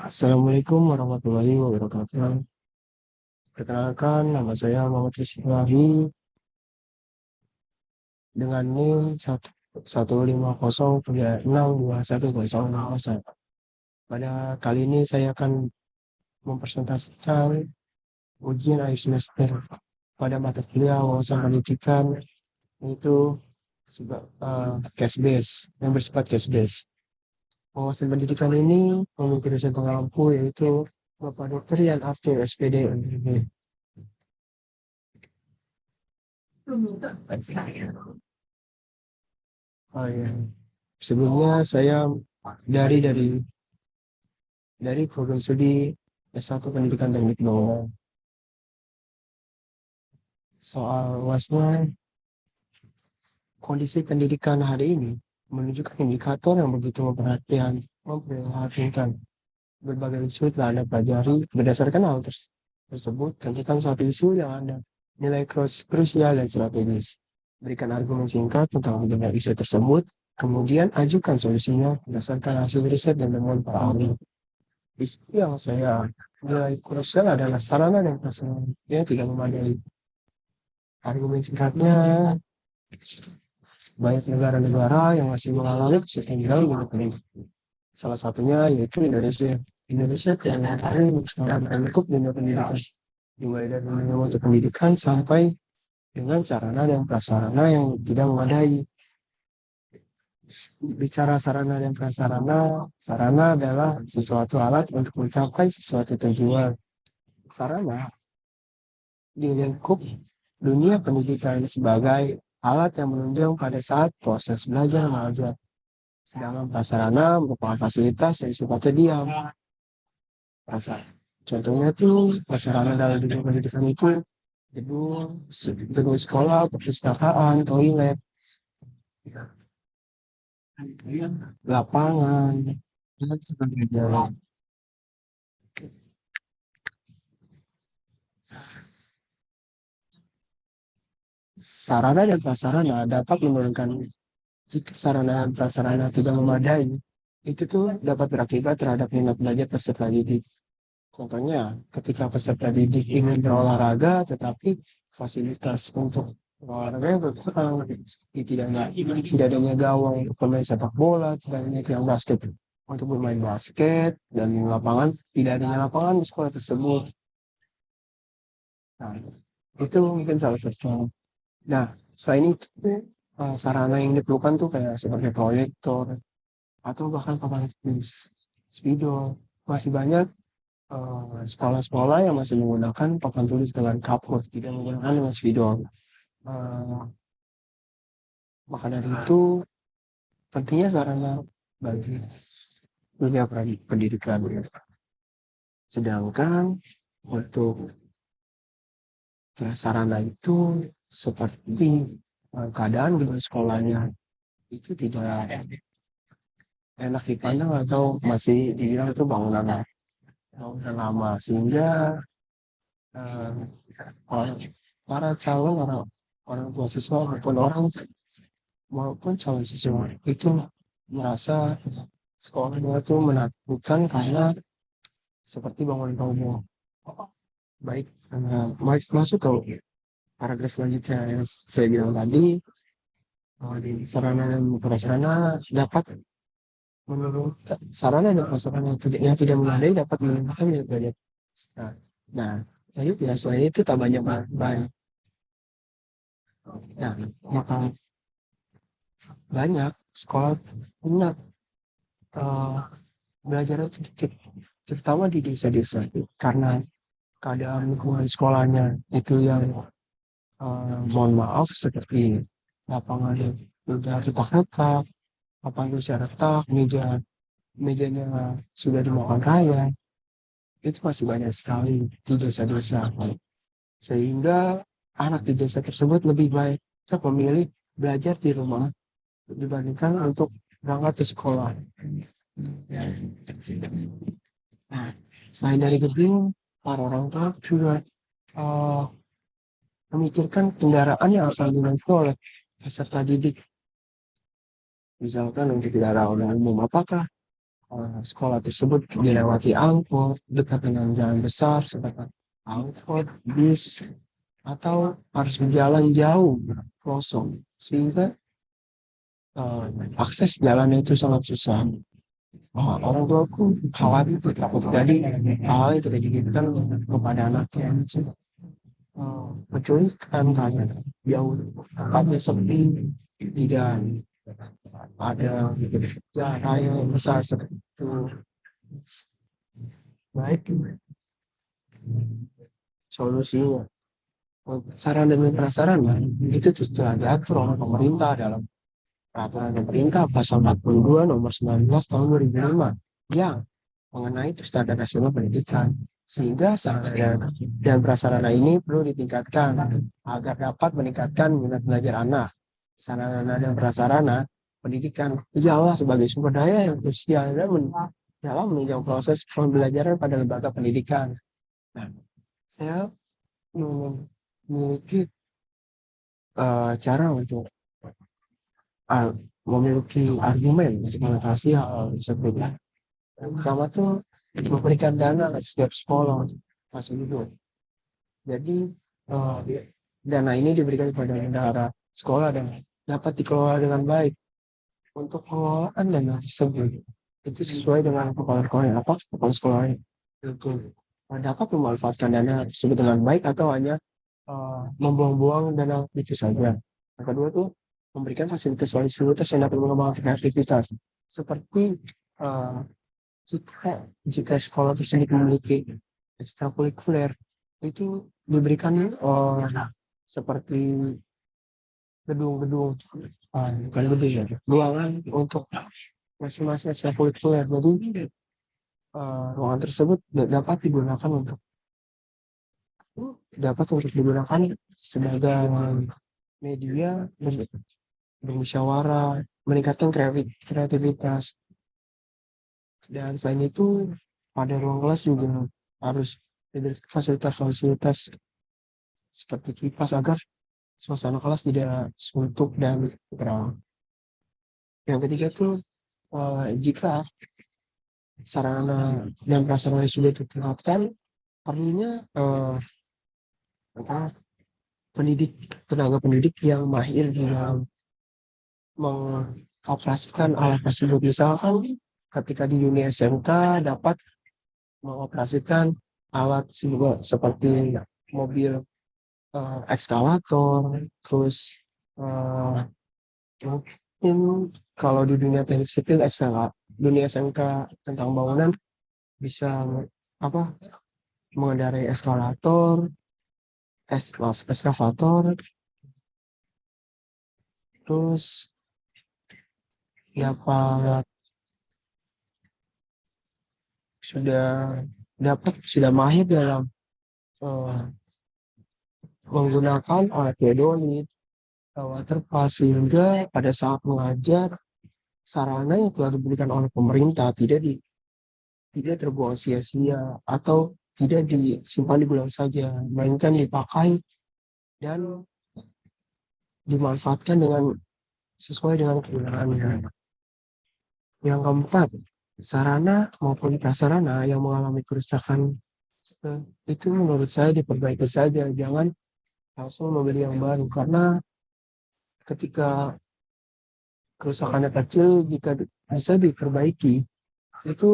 Assalamualaikum warahmatullahi wabarakatuh. Perkenalkan, nama saya Muhammad Rizky Wahi dengan NIM 150362100. Pada kali ini saya akan mempresentasikan ujian akhir semester pada mata kuliah wawasan pendidikan, yaitu case base yang bersifat case base. Wawasan pendidikan ini memiliki dosen pengampu, yaitu Bapak Dr. Yan Aftur SPD. Oh iya. Sebelumnya saya dari program studi S1 Pendidikan Teknik Bangunan. Soal UASnya, kondisi pendidikan hari ini menunjukkan indikator yang begitu memprihatinkan. Berbagai isu telah Anda pelajari. Berdasarkan hal tersebut, tentukan suatu isu yang Anda nilai krusial dan strategis. Berikan argumen singkat tentang pentingnya isu tersebut, kemudian ajukan solusinya berdasarkan hasil riset dan temuan para ahli. Isu yang saya nilai krusial adalah sarana dan prasarana yang tidak memadai. Argumen singkatnya, banyak negara-negara yang masih mengalami kesulitan dalam pendidikan. Salah satunya yaitu Indonesia. Indonesia yang mengalami lingkup dunia pendidikan, dimulai dari dunia untuk pendidikan sampai dengan sarana dan prasarana yang tidak memadai. Bicara sarana dan prasarana, sarana adalah sesuatu alat untuk mencapai sesuatu tujuan. Sarana di lingkup dunia pendidikan sebagai alat yang menunjang pada saat proses belajar mengajar. Sedangkan prasarana merupakan fasilitas yang sifatnya diam. Prasar. Contohnya tuh prasarana dalam dunia pendidikan itu gedung, gedung sekolah, perpustakaan, toilet, lapangan, dan sebagainya. Sarana dan prasarana dapat menurunkan. Jika sarana dan prasarana tidak memadai, itu tuh dapat berakibat terhadap minat belajar peserta didik. Contohnya, ketika peserta didik ingin berolahraga, tetapi fasilitas untuk olahraga berkurang, seperti tidak adanya gawang untuk bermain sepak bola, tidak adanya tiang basket untuk bermain basket, dan lapangan, tidak adanya lapangan di sekolah tersebut. Nah, itu mungkin salah satu. Nah, selain itu, sarana yang diperlukan tuh kayak seperti proyektor, atau bahkan papan tulis, spidol. Masih banyak sekolah-sekolah yang masih menggunakan papan tulis dengan kapur, tidak menggunakan dengan spidol. Eh, Maka dari itu, pentingnya sarana bagi dunia pendidikan. Sedangkan untuk sarana itu seperti keadaan di sekolahnya itu tidak enak dipandang atau masih dibilang itu bangunan lama, sehingga eh, orang- para calon orang tua siswa maupun calon siswa itu merasa sekolahnya itu menakutkan karena seperti bangunan roboh. Baik, masuk ke paragraf selanjutnya yang saya bilang tadi, di sarana dan prasarana dapat menurunkan sarana dan prasarana yang tidak memadai dapat menurunkan minat belajar. Nah, nah, jadi ya selain itu tak banyak banyak. Nah, maka banyak sekolah punya eh, belajar itu dikit, terutama di desa-desa, karena keadaan lingkungan sekolahnya itu yang mohon maaf seperti lapangan yang udah retak-retak, lapangan usia retak, mejanya sudah dimakan raya, itu masih banyak sekali di desa-desa, sehingga anak di desa tersebut lebih baik memilih belajar di rumah dibandingkan untuk berangkat ke sekolah. Nah, selain dari gedung, para orang tua juga eh, memikirkan kendaraan yang akan digunakan oleh peserta didik. Misalkan untuk kendaraan umum, apakah sekolah tersebut dilewati angkot dekat dengan jalan besar seperti angkot, bis, atau harus berjalan jauh kosong sehingga akses jalannya itu sangat susah. Orang tuaku khawatir takut terjadi hal yang tidak diinginkan kepada anaknya. Menculikan karena jauh tempatnya sepi, tidak ada jarak yang besar seperti itu. Baik, solusinya saran dan prasarana itu sudah diatur oleh pemerintah dalam peraturan pemerintah pasal 42 nomor 19 tahun 2005 yang mengenai standar nasional pendidikan, sehingga sarana dan prasarana ini perlu ditingkatkan agar dapat meningkatkan minat belajar anak. Sarana dan prasarana pendidikan ialah sebagai sumber daya yang krusial dalam menunjang proses pembelajaran pada lembaga pendidikan. Nah, saya memiliki cara untuk uh, memiliki argumen untuk mengatasi hal tersebut. Yang pertama tuh memberikan dana ke setiap sekolah untuk masuk itu. Jadi uh, dana ini diberikan kepada bendahara sekolah dan dapat dikelola dengan baik. Untuk pengelolaan dana tersebut itu sesuai dengan kepala sekolah apa kepala sekolahnya itu dapat memanfaatkan dana tersebut dengan baik atau hanya membuang-buang dana itu saja. Yang kedua tuh memberikan fasilitas yang dapat mengembangkan kreativitas seperti uh, jika sekolah tersebut memiliki ekstrakurikuler itu diberikan seperti gedung-gedung bukan gedung ya, ruangan untuk masing-masing ekstrakurikuler. Jadi ruangan tersebut dapat untuk digunakan sebagai media bermusyawarah, meningkatkan kreativitas. Dan selain itu pada ruang kelas juga harus diberi fasilitas-fasilitas seperti kipas agar suasana kelas tidak suntuk dan terang. Yang ketiga tuh jika sarana dan prasarana sudah ditingkatkan, perlunya tenaga pendidik yang mahir dalam mengoperasikan alat tersebut. Misalkan ketika di dunia SMK dapat mengoperasikan alat seperti mobil ekskavator, terus mungkin kalau di dunia teknik sipil dunia SMK tentang bangunan bisa mengendarai eskavator, terus sudah mahir dalam menggunakan alat pedonit, waterpass, sehingga pada saat mengajar sarana yang telah diberikan oleh pemerintah tidak terbuang sia-sia atau tidak disimpan di gudang saja, melainkan dipakai dan dimanfaatkan sesuai dengan kegunaannya. Yang keempat, sarana maupun prasarana yang mengalami kerusakan itu menurut saya diperbaiki saja, jangan langsung membeli yang baru, karena ketika kerusakannya kecil, jika bisa diperbaiki itu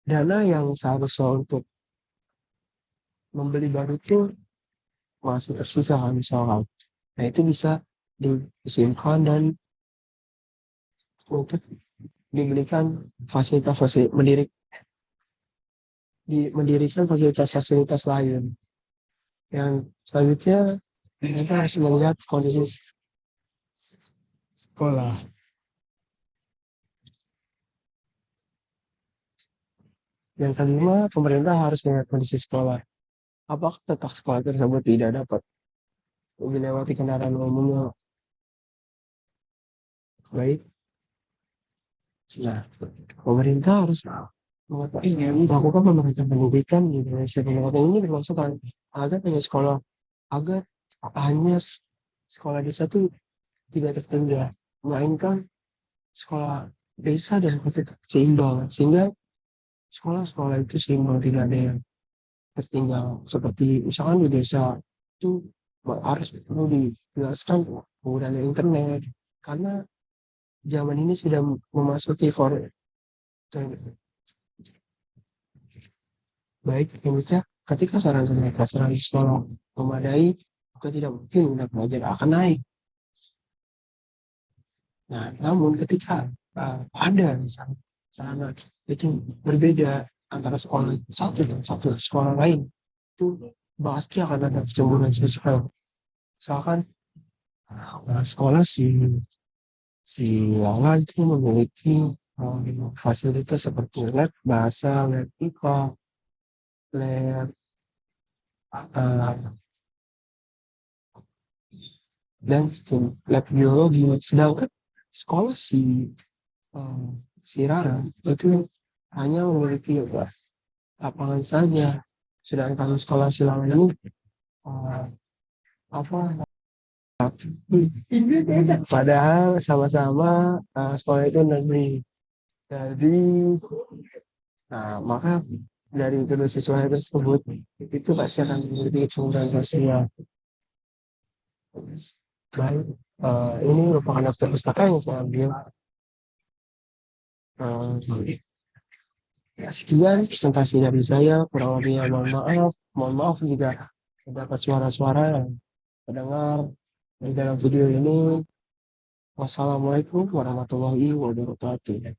dana yang seharusnya untuk membeli baru itu masih tersisa misalkan. Nah itu bisa disimpan dan untuk diberikan mendirikan fasilitas-fasilitas lain. Yang selanjutnya kita harus melihat kondisi sekolah. Yang kelima, pemerintah harus melihat kondisi sekolah. Apakah letak sekolah tersebut tidak dapat dilewati kendaraan umum baik? Nah, pemerintah harus melakukan pemerintahan pendidikan di Indonesia. Pendidikan ini bermaksud agar hanya sekolah desa tuh tidak tertinggal, melainkan sekolah desa dan kota itu seimbang, sehingga sekolah-sekolah itu seimbang, tidak ada yang tertinggal. Seperti misalkan di desa itu harus perlu dijelaskan penggunaan internet, karena zaman ini sudah memasuki baik Indonesia. Ketika sarana dan prasarana sekolah memadai, maka tidak mungkin minat belajar akan naik. Nah, namun ketika ada misalnya sarana itu berbeda antara sekolah satu dan satu sekolah lain, itu pasti akan ada kecemburuan sosial. Misalkan sekolah si Lala itu memiliki fasilitas seperti lab bahasa, lab IPA, lab uh, dan lab biologi. Sedangkan sekolah uh, si Rara itu hanya memiliki lapangan saja. Sedangkan sekolah si Lala ini uh, apa? Padahal sama-sama sekolah itu negeri. Jadi, maka dari kedua siswa tersebut itu pasti akan memiliki kecemburuan sosial. Baik, ini merupakan daftar pustaka yang saya ambil. Sekian presentasi dari saya, kurang lebihnya mohon maaf jika terdapat suara-suara yang terdengar di dalam video ini. Wassalamualaikum warahmatullahi wabarakatuh.